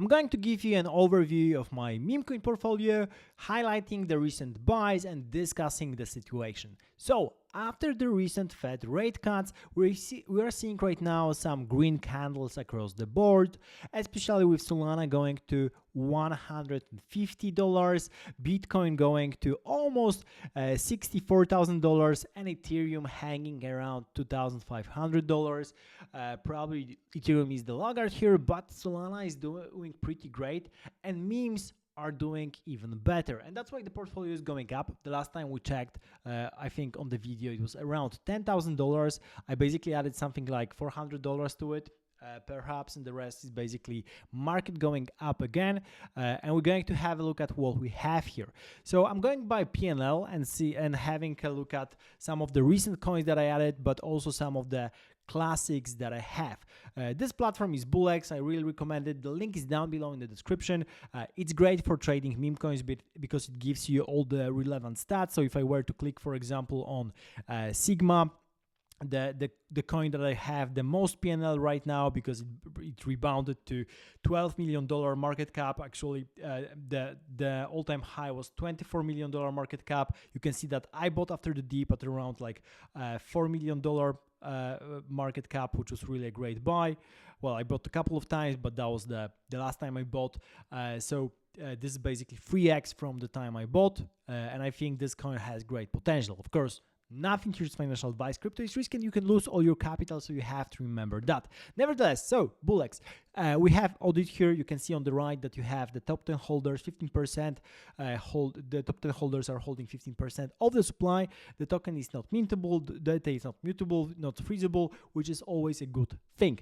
I'm going to give you an overview of my memecoin portfolio, highlighting the recent buys and discussing the situation. So after the recent Fed rate cuts, we are seeing right now some green candles across the board, especially with Solana going to $150, Bitcoin going to almost $64,000, and Ethereum hanging around $2,500. Probably Ethereum is the laggard here, but Solana is doing pretty great, and memes are doing even better, and that's why the portfolio is going up. The last time we checked, I think on the video it was around $10,000. I basically added something like $400 to it, perhaps, and the rest is basically market going up again. And we're going to have a look at what we have here. So I'm going by PNL and having a look at some of the recent coins that I added, but also some of the classics that I have. This platform is BullX. I really recommend it. The link is down below in the description. It's great for trading meme coins because it gives you all the relevant stats. So if I were to click, for example, on Sigma, the coin that I have the most PNL right now, because it rebounded to $12 million market cap. Actually, the all-time high was $24 million market cap. You can see that I bought after the dip at around like $4 million market cap, which was really a great buy. Well, I bought a couple of times, but that was the last time I bought. So this is basically 3x from the time I bought, and I think this coin has great potential. Of course, nothing here is financial advice. Crypto is risky and you can lose all your capital, so you have to remember that. Nevertheless, so BullX, we have audit here. You can see on the right that you have the top 10 holders, 15% the top 10 holders are holding 15% of the supply. The token is not mintable, the data is not mutable, not freezable, which is always a good thing.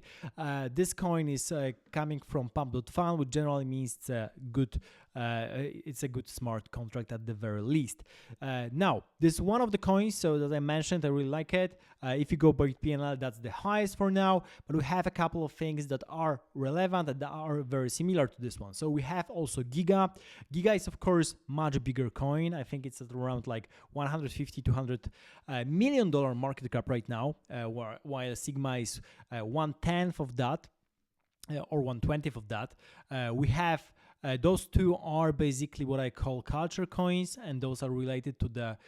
This coin is coming from pump.fun, which generally means it's a good smart contract at the very least. Now, this is one of the coins, so as I mentioned, I really like it. If you go by PNL, that's the highest for now, but we have a couple of things that are relevant and that are very similar to this one. So we have also Giga. Giga is of course much bigger coin. I think it's at around like $150-200 million market cap right now, while Sigma is 1/10 of that, or 1/20 of that. We have those two are basically what I call culture coins, and those are related to the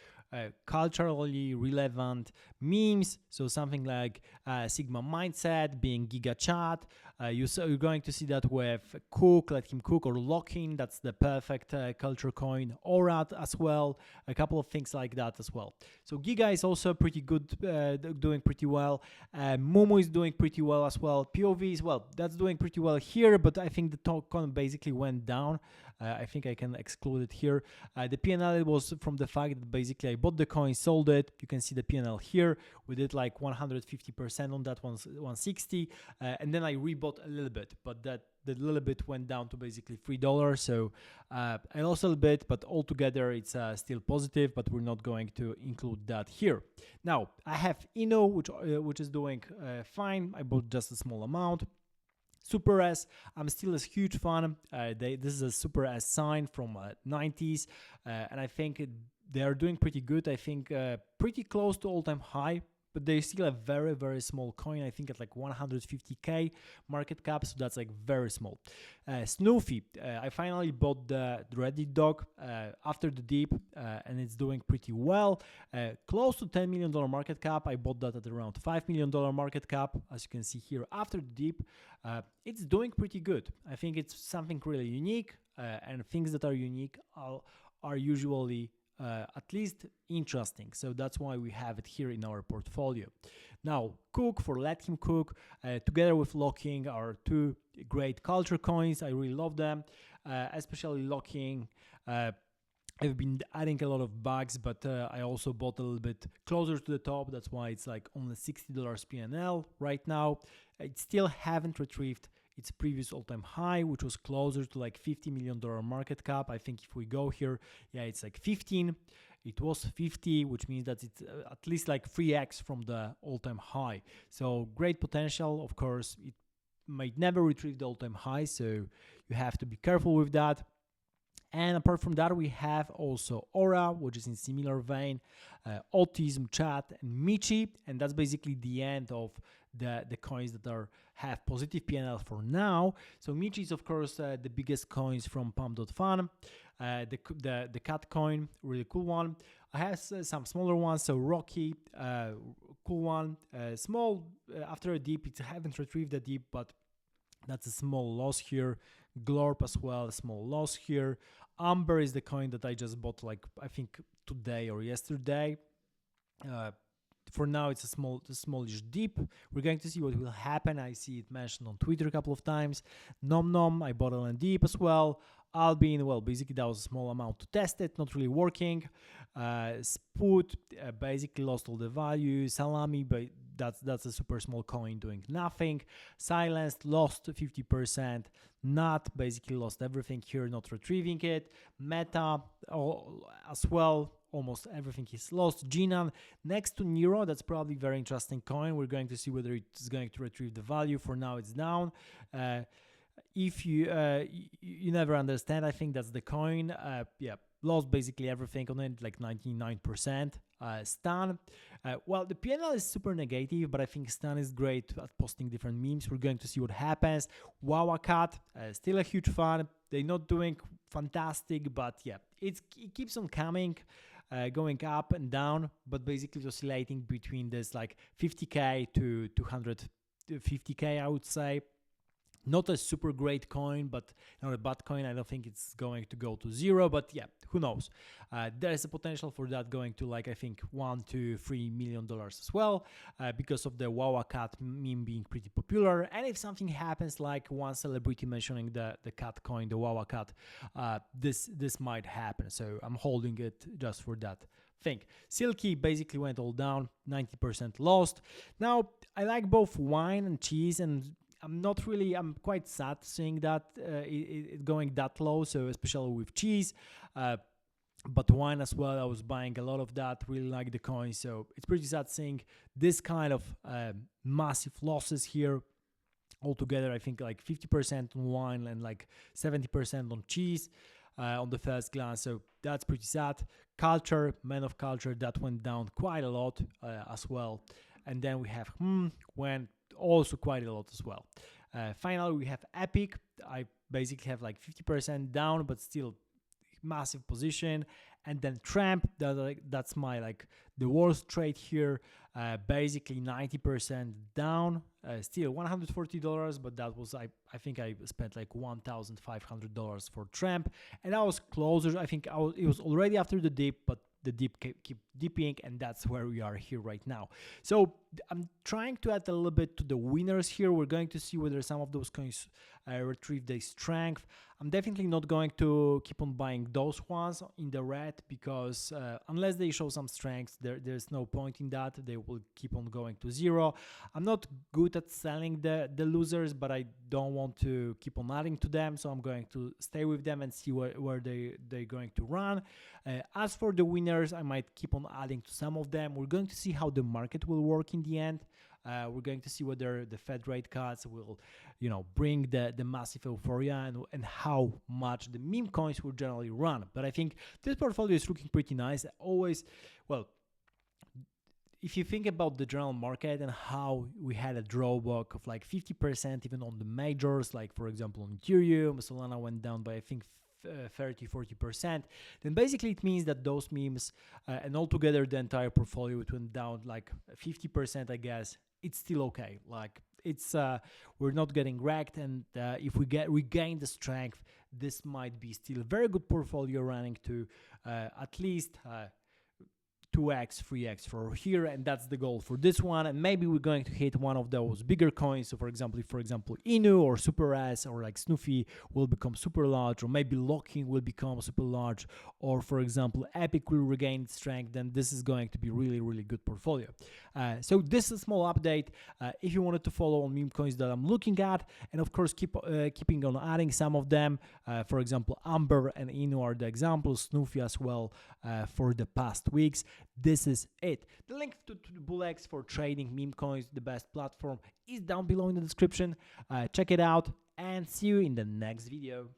culturally relevant memes. So something like Sigma Mindset being Giga Chat. You're going to see that with Cook, Let Him Cook, or Locking. That's the perfect culture coin. Aurat as well. A couple of things like that as well. So Giga is also pretty good, doing pretty well. Momo is doing pretty well as well. POV is, well, that's doing pretty well here, but I think the token basically went down. I think I can exclude it here. The PNL was from the fact that basically I bought the coin, sold it. You can see the PNL here. We did like 150% on that one, 160, and then I rebought a little bit, but the little bit went down to basically $3. So I lost a little bit, but altogether it's still positive, but we're not going to include that here. Now I have Inno, which is doing fine. I bought just a small amount. Super S, I'm still a huge fan. This is a Super S sign from 90s, and I think they are doing pretty good. I think pretty close to all-time high, but they're still a very, very small coin. I think at like 150k market cap, so that's like very small. Snoofy, I finally bought the Reddit dog after the dip, and it's doing pretty well. Close to $10 million market cap. I bought that at around $5 million market cap. As you can see here, after the dip, it's doing pretty good. I think it's something really unique, and things that are unique are usually at least interesting. So that's why we have it here in our portfolio. Now, Cook, for Let Him Cook, together with Locking, are two great culture coins. I really love them, especially Locking. I've been adding a lot of bugs, but I also bought a little bit closer to the top. That's why it's like only $60 PNL right now. It still haven't retrieved its previous all-time high, which was closer to like $50 million market cap. I think if we go here, yeah, it's like 15. It was 50, which means that it's at least like 3x from the all-time high. So great potential. Of course, it might never retrieve the all-time high, so you have to be careful with that. And apart from that, we have also Aura, which is in similar vein, Autism, Chat, and Michi, and that's basically the end of the coins that have positive PNL for now. So Michi is of course the biggest coins from pump.fun. The cat coin, really cool one. I have some smaller ones. So Rocky, cool one. Small after a dip, it haven't retrieved the dip, but that's a small loss here. Glorp as well, a small loss here. Amber is the coin that I just bought, like I think today or yesterday. For now, it's a smallish dip. We're going to see what will happen. I see it mentioned on Twitter a couple of times. Nom Nom, I bought on dip as well. Albin, well, basically that was a small amount to test it, not really working. Spoot, basically lost all the value. Salami, but that's a super small coin doing nothing. Silenced, lost 50%. Not basically lost everything here, not retrieving it. Meta as well, almost everything is lost. Jinan next to Nero, that's probably very interesting coin. We're going to see whether it's going to retrieve the value. For now, it's down. If you never understand, I think that's the coin. Yeah, lost basically everything on it, like 99%. Stan, well, the PNL is super negative, but I think Stan is great at posting different memes. We're going to see what happens. Wawacat, still a huge fan. They're not doing fantastic, but yeah, it keeps on coming. Going up and down, but basically oscillating between this like 50k to 250k, I would say. Not a super great coin, but not a bad coin. I don't think it's going to go to zero, but yeah, who knows? There's a potential for that going to like I think $1 to $3 million as well, because of the Wawa cat meme being pretty popular. And if something happens, like one celebrity mentioning the cat coin, the Wawa cat, this might happen. So I'm holding it just for that thing. Silky basically went all down, 90% lost. Now I like both wine and cheese, and I'm quite sad seeing that it going that low, so especially with cheese, but wine as well. I was buying a lot of that, really like the coin, so it's pretty sad seeing this kind of massive losses here. Altogether, I think like 50% on wine and like 70% on cheese on the first glance, so that's pretty sad. Culture, man of culture, that went down quite a lot as well. And then we have went also quite a lot as well. Finally, we have Epic. I basically have like 50% down, but still massive position. And then Tramp, that's my like the worst trade here. Basically 90% down, still $140, but that was I think I spent like $1,500 for Tramp, and I was closer. I think it was already after the dip, but the dip keep dipping, and that's where we are here right now. So I'm trying to add a little bit to the winners here. We're going to see whether some of those coins retrieve their strength. I'm definitely not going to keep on buying those ones in the red, because unless they show some strength, there's no point in that. They will keep on going to zero. I'm not good at selling the losers, but I don't want to keep on adding to them, so I'm going to stay with them and see where they're going to run. As for the winners, I might keep on adding to some of them. We're going to see how the market will work in the end. We're going to see whether the Fed rate cuts will, bring the massive euphoria, and how much the meme coins will generally run. But I think this portfolio is looking pretty nice. Always, well, if you think about the general market and how we had a drawback of like 50% even on the majors, like for example on Ethereum, Solana went down by I think 30-40%, then basically it means that those memes and altogether the entire portfolio, it went down like 50%, I guess. It's still okay. Like it's we're not getting wrecked, and if we regain the strength, this might be still a very good portfolio running to at least 2x, 3x for here, and that's the goal for this one. And maybe we're going to hit one of those bigger coins. So for example, Inu or Super S or like Snoofy will become super large, or maybe Locking will become super large, or for example, Epic will regain strength, then this is going to be really, really good portfolio. So this is a small update. If you wanted to follow on meme coins that I'm looking at, and of course keeping on adding some of them, for example, Amber and Inu are the examples, Snoofy as well for the past weeks. This is it. The link to the BullX for trading meme coins, the best platform, is down below in the description. Check it out, and see you in the next video.